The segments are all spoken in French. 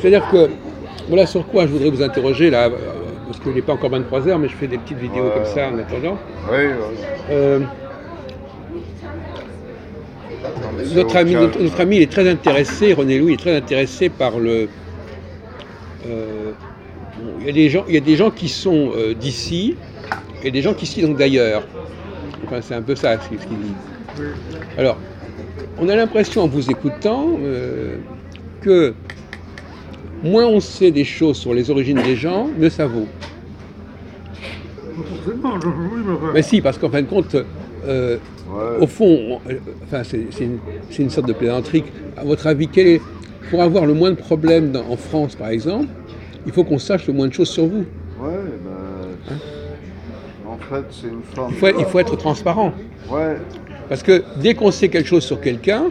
C'est-à-dire que, voilà sur quoi je voudrais vous interroger là, parce qu'il n'est pas encore 23 heures, mais je fais des petites vidéos comme ça en attendant. Oui, Euh, notre ami il est très intéressé, René Louis est très intéressé par le... bon, il y a des gens qui sont d'ici et des gens qui sont donc d'ailleurs. Enfin, c'est un peu ça ce qu'il dit. Alors, on a l'impression en vous écoutant que moins on sait des choses sur les origines des gens, mieux ça vaut. Forcément, oui, mais enfin... Mais si, parce qu'en fin de compte, au fond, c'est une sorte de plaisanterie. À votre avis, pour avoir le moins de problèmes en France, par exemple, il faut qu'on sache le moins de choses sur vous. Ouais, ben, en fait, c'est une forme... Il faut être transparent. Ouais. Parce que dès qu'on sait quelque chose sur quelqu'un,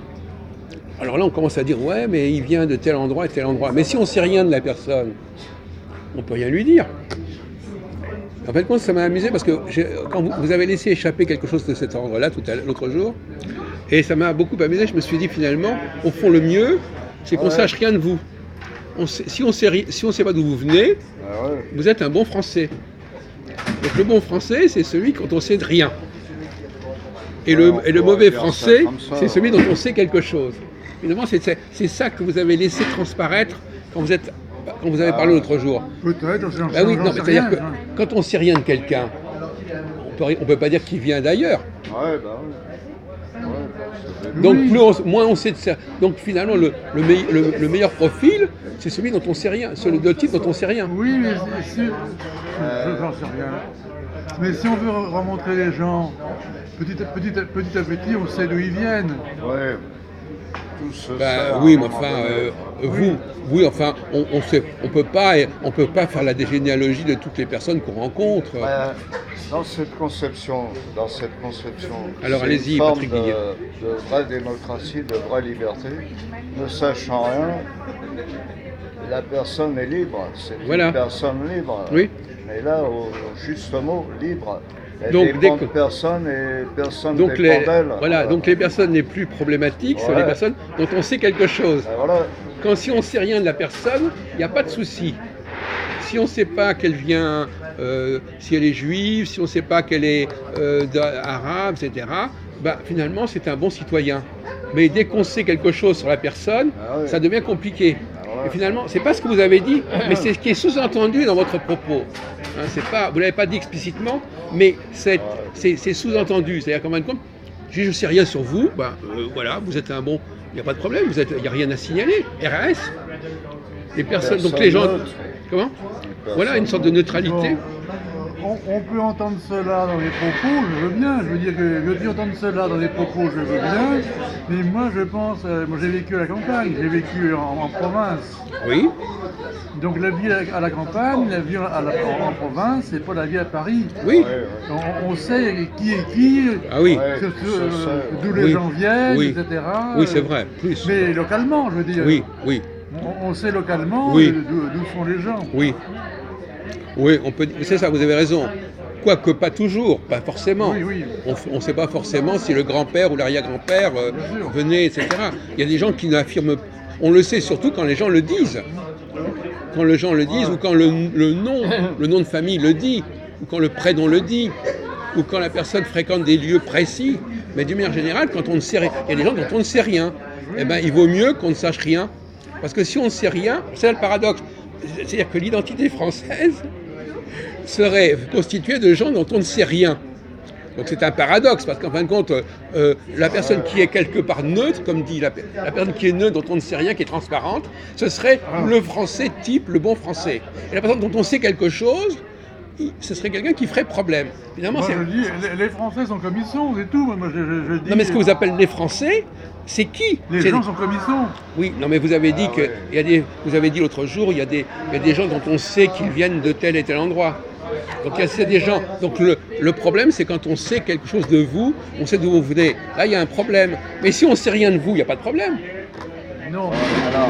alors là, on commence à dire, ouais, mais il vient de tel endroit et tel endroit. Mais si on ne sait rien de la personne, on ne peut rien lui dire. En fait, ça m'a amusé parce que quand vous avez laissé échapper quelque chose de cet ordre-là l'autre jour, et ça m'a beaucoup amusé, je me suis dit finalement, au fond, le mieux, c'est qu'on ne sache rien de vous. Si on sait pas d'où vous venez, vous êtes un bon Français. Donc le bon Français, c'est celui quand on sait de rien. Et le mauvais Français, c'est celui dont on sait quelque chose. Évidemment, c'est ça que vous avez laissé transparaître quand vous avez parlé l'autre jour. Peut-être, Oui, non, mais c'est-à-dire que quand on ne sait rien de quelqu'un, on ne peut pas dire qu'il vient d'ailleurs. Ouais, bah oui. Donc moins on sait de ça. Donc finalement, le meilleur profil, c'est celui dont on sait rien, le type dont on sait rien. Oui, mais j'en sais rien. Mais si on veut remontrer les gens, petit à petit, on sait d'où ils viennent. Ouais. Oui, mais enfin, oui, enfin, on peut pas faire la généalogie de toutes les personnes qu'on rencontre. Dans cette conception, alors allez-y, une forme Patrick Guillet. De vraie démocratie, de vraie liberté, ne sachant rien, la personne est libre. C'est une personne libre. Oui. Mais là, au juste mot, libre. Donc, personne et personne dépend d'elle. Voilà, donc les personnes les plus problématiques sont les personnes dont on sait quelque chose. Quand si on ne sait rien de la personne, il n'y a pas de souci. Si on ne sait pas qu'elle vient, si elle est juive, si on ne sait pas qu'elle est arabe, etc., bah, finalement c'est un bon citoyen. Mais dès qu'on sait quelque chose sur la personne, ça devient compliqué. Et finalement, c'est pas ce que vous avez dit, mais c'est ce qui est sous-entendu dans votre propos. Hein, vous ne l'avez pas dit explicitement, mais c'est sous-entendu. C'est-à-dire qu'en fin de compte, je ne sais rien sur vous, voilà, vous êtes un bon, il n'y a pas de problème, il n'y a rien à signaler. RAS. Les personnes, donc les gens. Comment ? Voilà, une sorte de neutralité. On peut entendre cela dans les propos, je veux bien, je veux dire que je veux entendre cela dans les propos, je veux bien, mais moi je pense, moi j'ai vécu à la campagne, j'ai vécu en province. Oui. Donc la vie à la campagne, la vie en province, c'est pas la vie à Paris. Oui. On sait qui est qui, d'où les gens viennent, etc. Oui, c'est vrai, plus. Mais localement, je veux dire. Oui, oui. On sait localement d'où sont les gens. Oui. Oui, c'est ça, vous avez raison. Quoique pas toujours, pas forcément. Oui. On ne sait pas forcément si le grand-père ou l'arrière-grand-père venait, etc. Il y a des gens qui n'affirment pas. On le sait surtout quand les gens le disent. Quand les gens le disent, ou quand le nom de famille le dit, ou quand le prénom le dit, ou quand la personne fréquente des lieux précis. Mais d'une manière générale, quand on ne sait rien, il y a des gens dont on ne sait rien. Eh bien, il vaut mieux qu'on ne sache rien. Parce que si on ne sait rien, c'est le paradoxe. C'est-à-dire que l'identité française serait constituée de gens dont on ne sait rien. Donc c'est un paradoxe, parce qu'en fin de compte, la personne qui est quelque part neutre, comme dit la personne qui est neutre, dont on ne sait rien, qui est transparente, ce serait le français type, le bon français. Et la personne dont on sait quelque chose, ce serait quelqu'un qui ferait problème. Finalement, moi, je dis, les Français sont comme ils sont, c'est tout. Moi, je dis, non, mais ce que vous appelez les Français, c'est qui ? Les gens sont comme ils sont. Oui, non, mais vous avez dit vous avez dit l'autre jour, il y a des gens dont on sait qu'ils viennent de tel et tel endroit. Donc il y a des gens. Donc le problème, c'est quand on sait quelque chose de vous, on sait d'où vous venez. Là, il y a un problème. Mais si on ne sait rien de vous, il n'y a pas de problème. Non,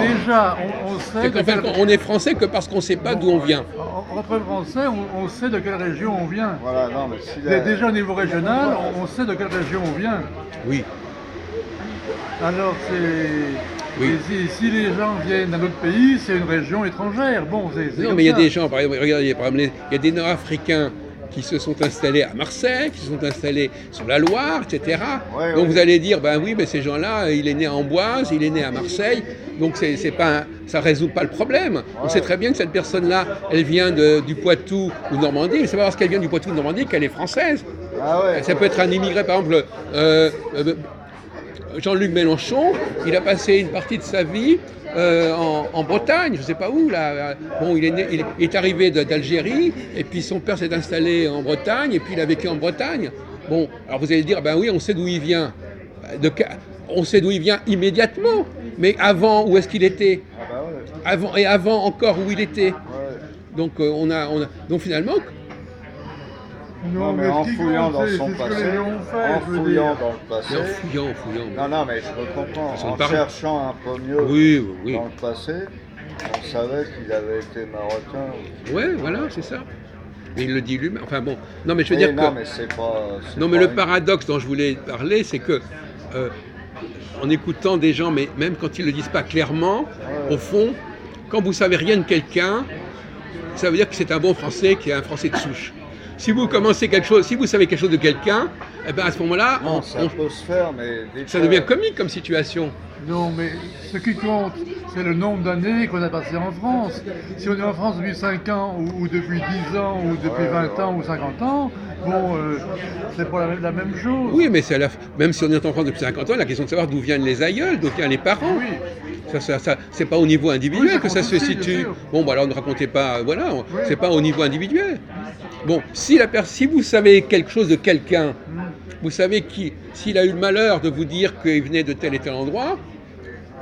déjà, on sait... On est français que parce qu'on ne sait pas d'où on vient. Entre français, on sait de quelle région on vient. Voilà, non, mais déjà au niveau régional, on sait de quelle région on vient. Oui. Alors c'est... Oui. Et si les gens viennent d'un autre pays, c'est une région étrangère. Bon, c'est Non, mais il y a des gens, par exemple, regardez, par exemple, il y a des Nord-Africains qui se sont installés à Marseille, qui se sont installés sur la Loire, etc. Ouais, donc ouais. vous allez dire, ben oui, mais ces gens-là, il est né à Amboise, il est né à Marseille, donc c'est pas ça ne résout pas le problème. On sait très bien que cette personne-là, elle vient du Poitou ou de Normandie, mais c'est pas parce qu'elle vient du Poitou ou de Normandie qu'elle est française. Ah ouais, Ça peut être un immigré, par exemple, Jean-Luc Mélenchon, il a passé une partie de sa vie en Bretagne, je ne sais pas où. Là. Bon, il est arrivé d'Algérie, et puis son père s'est installé en Bretagne, et puis il a vécu en Bretagne. Bon, alors vous allez dire, ben oui, on sait d'où il vient. On sait d'où il vient immédiatement, mais avant, où est-ce qu'il était? Ah bah ouais. Avant encore, où il était? Ouais. Donc, donc finalement... Non, mais en fouillant dans son passé, en fouillant dans le passé. En fouillant. Non, mais je me comprends. En parle. cherchant un peu mieux Oui. dans le passé, on savait qu'il avait été marocain. Ouais, voilà, c'est ça. Mais il le dit lui-même. Enfin bon, non, mais je veux dire non, que... mais c'est pas... Non, mais le paradoxe dont je voulais parler, c'est que en écoutant des gens, mais même quand ils ne le disent pas clairement, au fond, quand vous savez rien de quelqu'un, ça veut dire que c'est un bon Français, qui est un Français de souche. Si vous commencez quelque chose, si vous savez quelque chose de quelqu'un, eh ben à ce moment-là, ça peut se faire, mais ça devient comique comme situation. Non, mais ce qui compte, c'est le nombre d'années qu'on a passé en France. Si on est en France depuis 5 ans, ou depuis 10 ans, ou depuis 20 ans, ou 50 ans, bon, c'est pas la même chose. Oui, mais même si on est en France depuis 50 ans, la question de savoir d'où viennent les aïeuls, d'où viennent les parents. Oui. Ça, c'est pas au niveau individuel que ça se aussi, situe. Bon, bah alors ne racontez pas, voilà, c'est pas au niveau individuel. Bon, si vous savez quelque chose de quelqu'un, vous savez s'il a eu le malheur de vous dire qu'il venait de tel et tel endroit,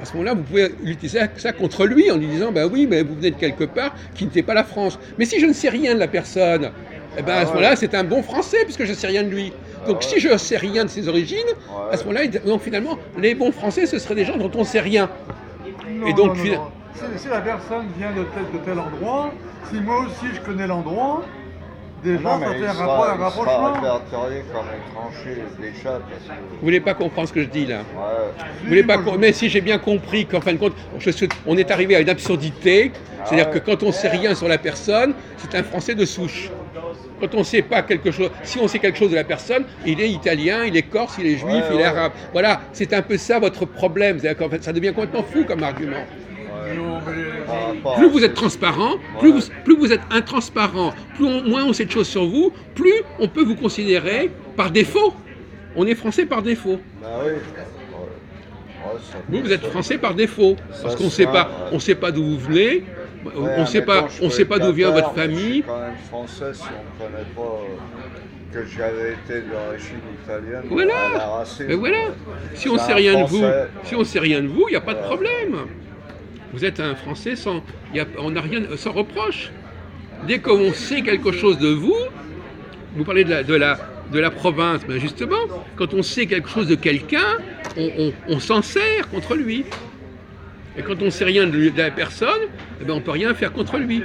à ce moment-là, vous pouvez utiliser ça contre lui en lui disant, ben oui, mais vous venez de quelque part qui n'était pas la France. Mais si je ne sais rien de la personne, eh ben à ce moment-là, c'est un bon Français puisque je ne sais rien de lui. Donc si je ne sais rien de ses origines, à ce moment-là, donc finalement, les bons Français, ce seraient des gens dont on ne sait rien. Non, et donc, non. Si la personne vient de tel endroit, si moi aussi je connais l'endroit, déjà ça fait un rapprochement. Il sera répertorié comme étranger déjà. Vous voulez pas comprendre ce que je dis là? Ouais. Vous voulez pas mais si j'ai bien compris qu'en fin de compte, on est arrivé à une absurdité, c'est-à-dire que quand on ne sait rien sur la personne, c'est un Français de souche. Quand on ne sait pas quelque chose, si on sait quelque chose de la personne, il est italien, il est corse, il est juif, il est arabe. Voilà, c'est un peu ça votre problème. C'est-à-dire qu'en fait, ça devient complètement fou comme argument. Plus vous êtes transparent, plus vous êtes intransparent, moins on sait de choses sur vous, plus on peut vous considérer par défaut. On est français par défaut. Bah oui. Vous êtes français par défaut, parce qu'on ne sait pas d'où vous venez, on ne sait pas d'où vient votre famille. Je suis quand même français si on ne connaît pas que j'avais été d'origine italienne. Voilà. Mais voilà. Si on ne sait rien de vous, il n'y a pas de problème. Vous êtes un Français on n'a rien, sans reproche. Dès qu'on sait quelque chose de vous, vous parlez de la province, ben justement, quand on sait quelque chose de quelqu'un, on s'en sert contre lui. Et quand on ne sait rien de la personne, eh ben on ne peut rien faire contre lui.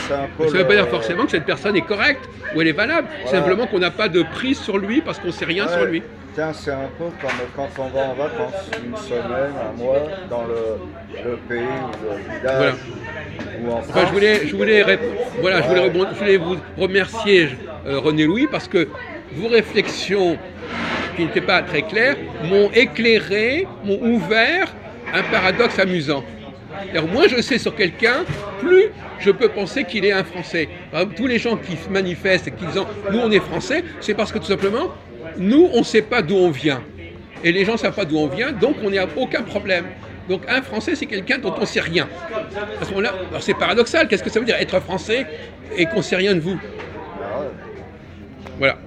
Ça ne veut pas dire forcément que cette personne est correcte ou elle est valable. Voilà. Simplement qu'on n'a pas de prise sur lui parce qu'on ne sait rien sur lui. Tiens, c'est un peu comme quand on va en vacances, une semaine, un mois, dans le pays ou le village. Voilà. Ou en France. Enfin, je voulais vous remercier, René Louis, parce que vos réflexions, qui n'étaient pas très claires, m'ont éclairé, m'ont ouvert un paradoxe amusant. Alors, moins je sais sur quelqu'un, plus je peux penser qu'il est un Français. Tous les gens qui se manifestent et qui disent « nous on est Français », c'est parce que tout simplement, nous on ne sait pas d'où on vient. Et les gens ne savent pas d'où on vient, donc on n'a aucun problème. Donc un Français, c'est quelqu'un dont on ne sait rien. À ce moment-là, alors c'est paradoxal, qu'est-ce que ça veut dire être Français et qu'on ne sait rien de vous? Voilà.